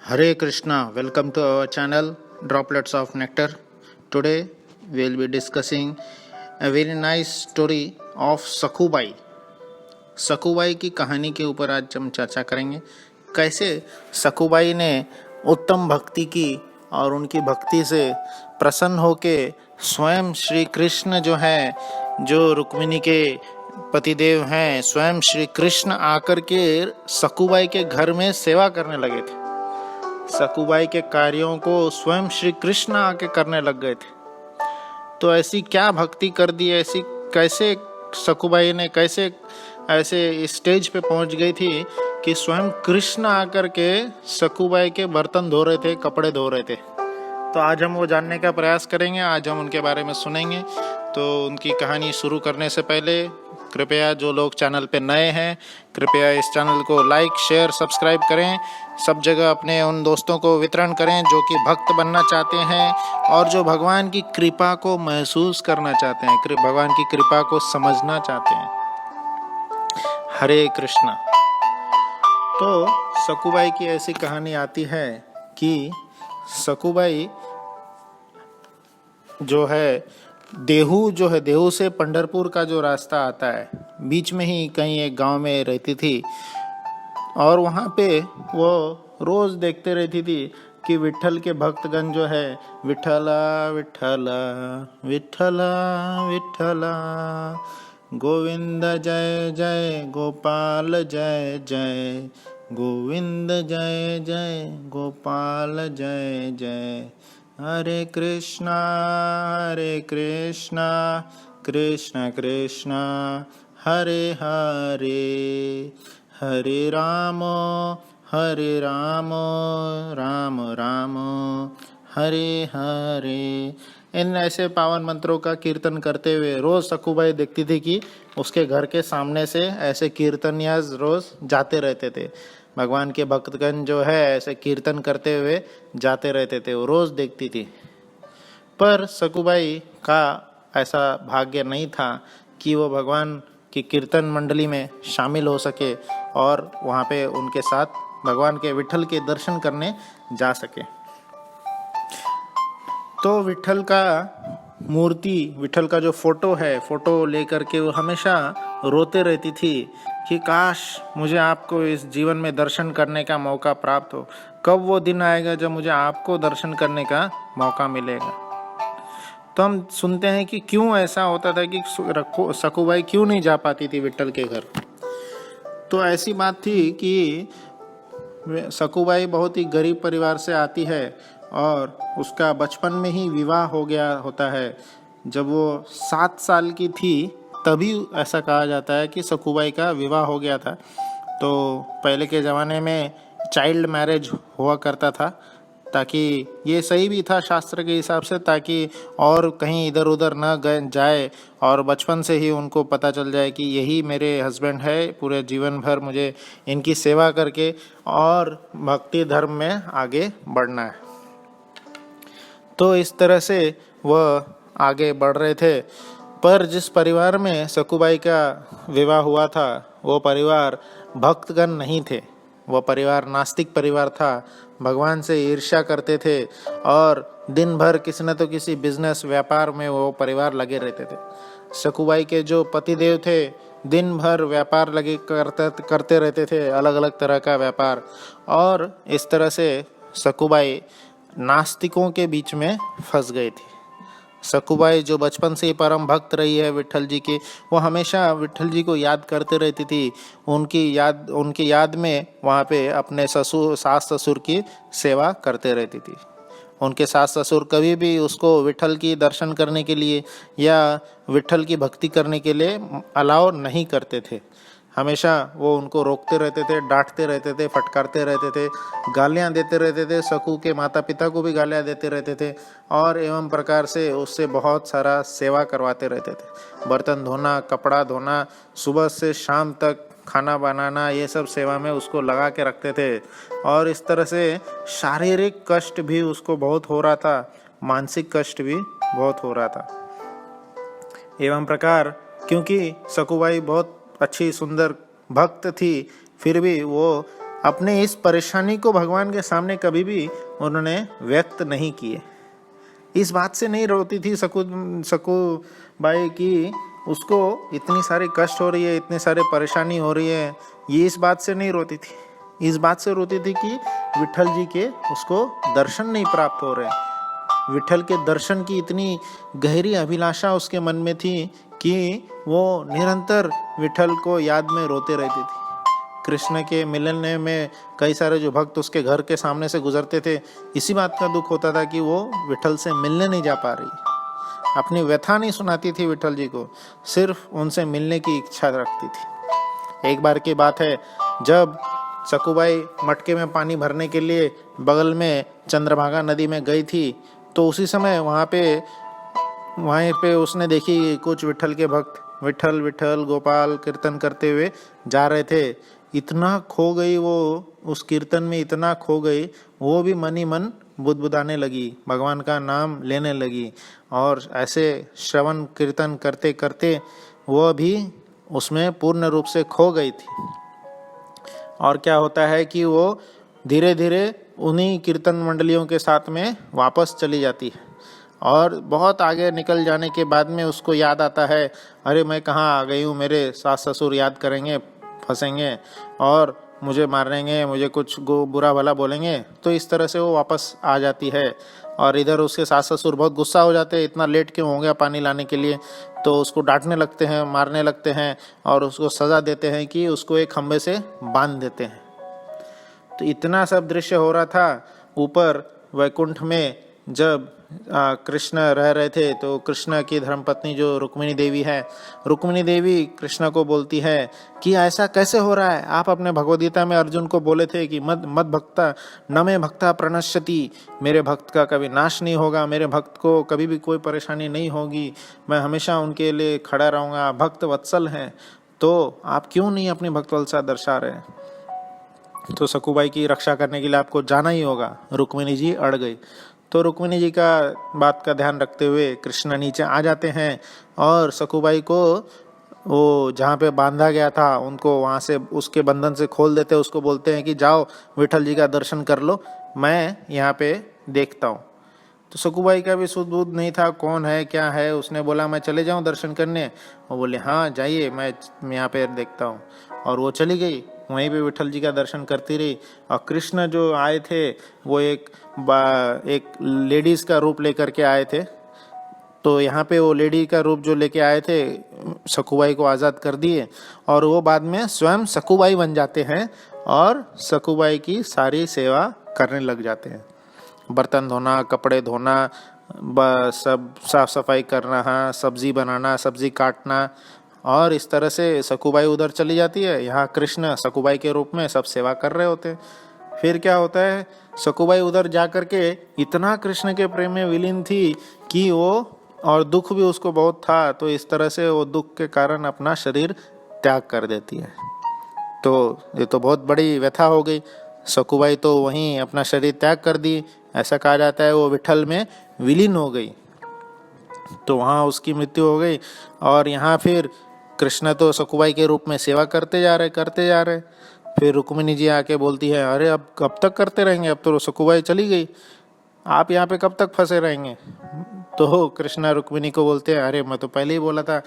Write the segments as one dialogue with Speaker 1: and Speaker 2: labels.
Speaker 1: Hare Krishna, welcome to our channel Droplets of Nectar. Today we will be discussing a very nice story of Sakhubai. Sakhubai की कहानी के ऊपर आज हम चर्चा करेंगे। कैसे सखूबाई ने उत्तम भक्ति की और उनकी भक्ति से प्रसन्न होके स्वयं श्री कृष्ण जो रुक्मिणी के पतिदेव हैं, स्वयं श्री कृष्ण आकर के सखूबाई के घर में सेवा करने लगे थे। सखूबाई के कार्यों को स्वयं श्री कृष्ण आके करने लग गए थे। तो ऐसी क्या भक्ति कर दी, ऐसी कैसे सखूबाई ने कैसे ऐसे स्टेज पे पहुंच गई थी कि स्वयं कृष्ण आकर के सखूबाई के बर्तन धो रहे थे, कपड़े धो रहे थे। तो आज हम वो जानने का प्रयास करेंगे, आज हम उनके बारे में सुनेंगे। तो उनकी कहानी शुरू करने से पहले कृपया जो लोग चैनल पे नए हैं, कृपया इस चैनल को लाइक, शेयर, सब्सक्राइब करें। सब जगह अपने उन दोस्तों को वितरण करें जो कि भक्त बनना चाहते हैं और जो भगवान की कृपा को महसूस करना चाहते हैं, भगवान की कृपा को समझना चाहते हैं। हरे कृष्णा। तो सखूबाई की ऐसी कहानी आती है कि सखूबाई देहू से पंढरपुर का जो रास्ता आता है, बीच में ही कहीं एक गांव में रहती थी और वहाँ पे वो रोज देखते रहती थी कि विठल के भक्तगण जो है विठला विठला विठला विठला, गोविंद जय जय गोपाल जय जय, गोविंद जय जय गोपाल जय जय, हरे कृष्णा कृष्ण कृष्ण हरे हरे, हरे राम राम राम हरे हरे। इन ऐसे पावन मंत्रों का कीर्तन करते हुए रोज सखूबाई देखती थी कि उसके घर के सामने से ऐसे कीर्तनियाज रोज जाते रहते थे। भगवान के भक्तगण जो है ऐसे कीर्तन करते हुए जाते रहते थे, वो रोज देखती थी। पर सखूबाई का ऐसा भाग्य नहीं था कि वो भगवान की कीर्तन मंडली में शामिल हो सके और वहाँ पे उनके साथ भगवान के विठल के दर्शन करने जा सके। तो विठल का जो फोटो लेकर के वो हमेशा रोते रहती थी कि काश मुझे आपको इस जीवन में दर्शन करने का मौका प्राप्त हो। कब वो दिन आएगा जब मुझे आपको दर्शन करने का मौका मिलेगा। तो हम सुनते हैं कि क्यों ऐसा होता था कि सखूबाई क्यों नहीं जा पाती थी विठल के घर। तो ऐसी बात थी कि सखूबाई बहुत ही गरीब परिवार से आती है और उसका बचपन में ही विवाह हो गया होता है। जब वो 7 साल की थी तभी ऐसा कहा जाता है कि सखूबाई का विवाह हो गया था। तो पहले के ज़माने में चाइल्ड मैरिज हुआ करता था, ताकि ये सही भी था शास्त्र के हिसाब से, ताकि और कहीं इधर उधर न जाए और बचपन से ही उनको पता चल जाए कि यही मेरे हस्बैंड है, पूरे जीवन भर मुझे इनकी सेवा करके और भक्ति धर्म में आगे बढ़ना है। तो इस तरह से वह आगे बढ़ रहे थे। पर जिस परिवार में सखूबाई का विवाह हुआ था वो परिवार भक्तगण नहीं थे, वह परिवार नास्तिक परिवार था। भगवान से ईर्ष्या करते थे और दिन भर किसी न तो किसी बिजनेस व्यापार में वो परिवार लगे रहते थे। सखूबाई के जो पतिदेव थे दिन भर व्यापार लगे करते रहते थे, अलग अलग तरह का व्यापार। और इस तरह से सखूबाई नास्तिकों के बीच में फंस गई थी। सखूबाई जो बचपन से ही परम भक्त रही है विठल जी की, वो हमेशा विठल जी को याद करते रहती थी। उनकी याद में वहाँ पे अपने सास ससुर की सेवा करते रहती थी। उनके सास ससुर कभी भी उसको विठल की दर्शन करने के लिए या विठल की भक्ति करने के लिए अलाउ नहीं करते थे। हमेशा वो उनको रोकते रहते थे, डांटते रहते थे, फटकारते रहते थे, गालियाँ देते रहते थे। सकू के माता पिता को भी गालियाँ देते रहते थे और एवं प्रकार से उससे बहुत सारा सेवा करवाते रहते थे। बर्तन धोना, कपड़ा धोना, सुबह से शाम तक खाना बनाना, ये सब सेवा में उसको लगा के रखते थे। और इस तरह से शारीरिक कष्ट भी उसको बहुत हो रहा था, मानसिक कष्ट भी बहुत हो रहा था। एवं प्रकार क्योंकि सखूबाई बहुत अच्छी सुंदर भक्त थी, फिर भी वो अपने इस परेशानी को भगवान के सामने कभी भी उन्होंने व्यक्त नहीं किए। इस बात से नहीं रोती थी सकूबाई की उसको इतनी सारी कष्ट हो रही है, इतनी सारी परेशानी हो रही है, ये इस बात से नहीं रोती थी। इस बात से रोती थी कि विठल जी के उसको दर्शन नहीं प्राप्त हो रहे। विठल के दर्शन की इतनी गहरी अभिलाषा उसके मन में थी कि वो निरंतर विठल को याद में रोते रहती थी। कृष्ण के मिलने में कई सारे जो भक्त उसके घर के सामने से गुजरते थे, इसी बात का दुख होता था कि वो विठल से मिलने नहीं जा पा रही। अपनी व्यथा नहीं सुनाती थी विठल जी को, सिर्फ उनसे मिलने की इच्छा रखती थी। एक बार की बात है, जब सकूबाई मटके में पानी भरने के लिए बगल में चंद्रभागा नदी में गई थी, तो उसी समय वहाँ पे उसने देखी कुछ विठल के भक्त विठल विठल गोपाल कीर्तन करते हुए जा रहे थे। इतना खो गई वो उस कीर्तन में, इतना खो गई, वो भी मन ही मन बुदबुदाने लगी, भगवान का नाम लेने लगी, और ऐसे श्रवण कीर्तन करते करते वो भी उसमें पूर्ण रूप से खो गई थी। और क्या होता है कि वो धीरे धीरे उन्हीं कीर्तन मंडलियों के साथ में वापस चली जाती है, और बहुत आगे निकल जाने के बाद में उसको याद आता है, अरे मैं कहाँ आ गई हूँ, मेरे सास ससुर याद करेंगे, फंसेंगे और मुझे मारेंगे, मुझे कुछ बुरा भला बोलेंगे। तो इस तरह से वो वापस आ जाती है, और इधर उसके सास ससुर बहुत गुस्सा हो जाते हैं, इतना लेट क्यों हो गया पानी लाने के लिए। तो उसको डांटने लगते हैं, मारने लगते हैं, और उसको सज़ा देते हैं कि उसको एक खंबे से बांध देते हैं। तो इतना सब दृश्य हो रहा था। ऊपर वैकुंठ में जब कृष्ण रह रहे थे, तो कृष्ण की धर्मपत्नी जो रुक्मिणी देवी है, रुक्मिणी देवी कृष्ण को बोलती है कि ऐसा कैसे हो रहा है, आप अपने भगवद्गीता में अर्जुन को बोले थे कि मद भक्ता न मे भक्ता प्रणश्यति, मेरे भक्त का कभी नाश नहीं होगा, मेरे भक्त को कभी भी कोई परेशानी नहीं होगी, मैं हमेशा उनके लिए खड़ा रहूँगा, भक्त वत्सल हैं, तो आप क्यों नहीं अपनी भक्त वत्सलता दर्शा रहे हैं। तो सकूबाई की रक्षा करने के लिए आपको जाना ही होगा। रुक्मिणी जी अड़ गई। तो रुक्मिणी जी का बात का ध्यान रखते हुए कृष्ण नीचे आ जाते हैं, और सकूबाई को वो जहाँ पे बांधा गया था उनको वहाँ से उसके बंधन से खोल देते, उसको बोलते हैं कि जाओ विठल जी का दर्शन कर लो, मैं यहाँ पे देखता हूँ। तो सकूबाई का भी सुध-बुध नहीं था, कौन है क्या है। उसने बोला मैं चले जाऊँ दर्शन करने, वो बोले हाँ जाइए, मैं यहाँ पे देखता हूँ। और वो चली गई, वहीं पे विठल जी का दर्शन करती रही। और कृष्ण जो आए थे वो एक लेडीज़ का रूप लेकर के आए थे। तो यहाँ पे वो लेडी का रूप जो लेके आए थे, सकूबाई को आज़ाद कर दिए, और वो बाद में स्वयं सकूबाई बन जाते हैं और सकूबाई की सारी सेवा करने लग जाते हैं। बर्तन धोना, कपड़े धोना, सब साफ सफाई करना, सब्जी बनाना, सब्जी काटना, और इस तरह से सकूबाई उधर चली जाती है, यहाँ कृष्ण सकूबाई के रूप में सब सेवा कर रहे होते हैं। फिर क्या होता है, सकूबाई उधर जा कर के इतना कृष्ण के प्रेम में विलीन थी कि वो, और दुख भी उसको बहुत था, तो इस तरह से वो दुख के कारण अपना शरीर त्याग कर देती है। तो ये तो बहुत बड़ी व्यथा हो गई। सकूबाई तो वहीं अपना शरीर त्याग कर दी, ऐसा कहा जाता है वो विठल में विलीन हो गई, तो वहाँ उसकी मृत्यु हो गई। और यहाँ फिर कृष्ण तो सकूबाई के रूप में सेवा करते जा रहे। फिर रुक्मिणी जी आके बोलती है, अरे अब कब तक करते रहेंगे, अब तो सकूबाई चली गई, आप यहाँ पे कब तक फंसे रहेंगे। तो कृष्ण रुक्मिणी को बोलते हैं, अरे मैं तो पहले ही बोला था,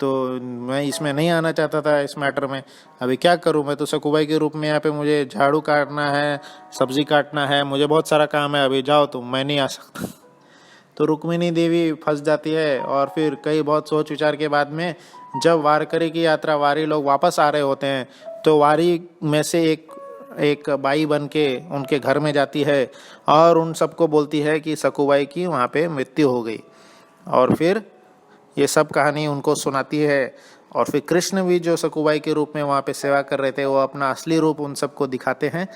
Speaker 1: तो मैं इसमें नहीं आना चाहता था, इस मैटर में अभी क्या करूं, मैं तो सकूबाई के रूप में यहाँ पे मुझे झाड़ू काटना है, सब्जी काटना है, मुझे बहुत सारा काम है, अभी जाओ तुम, मैं नहीं आ सकता। तो रुक्मिणी देवी फंस जाती है। और फिर कई बहुत सोच विचार के बाद में जब वारकरी की यात्रा, वारी लोग वापस आ रहे होते हैं, तो वारी में से एक बाई बन के उनके घर में जाती है और उन सबको बोलती है कि सकूबाई की वहाँ पे मृत्यु हो गई। और फिर ये सब कहानी उनको सुनाती है। और फिर कृष्ण भी जो सकूबाई के रूप में वहाँ पे सेवा कर रहे थे, वो अपना असली रूप उन सबको दिखाते हैं।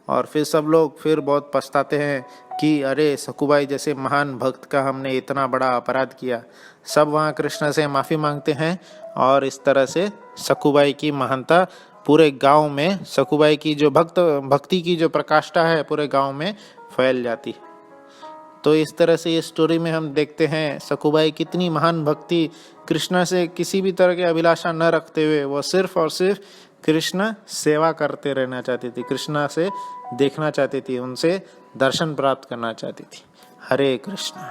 Speaker 1: और फिर सब लोग फिर बहुत पछताते हैं कि अरे सकूबाई जैसे महान भक्त का हमने इतना बड़ा अपराध किया। सब वहाँ कृष्ण से माफ़ी मांगते हैं, और इस तरह से सकूबाई की महानता पूरे गांव में, सकूबाई की जो भक्ति की जो प्रकाष्ठा है पूरे गांव में फैल जाती। तो इस तरह से ये स्टोरी में हम देखते हैं सकूबाई कितनी महान भक्ति, कृष्ण से किसी भी तरह की अभिलाषा न रखते हुए वो सिर्फ और सिर्फ कृष्ण सेवा करते रहना चाहती थी, कृष्णा से देखना चाहती थी, उनसे दर्शन प्राप्त करना चाहती थी। हरे कृष्ण।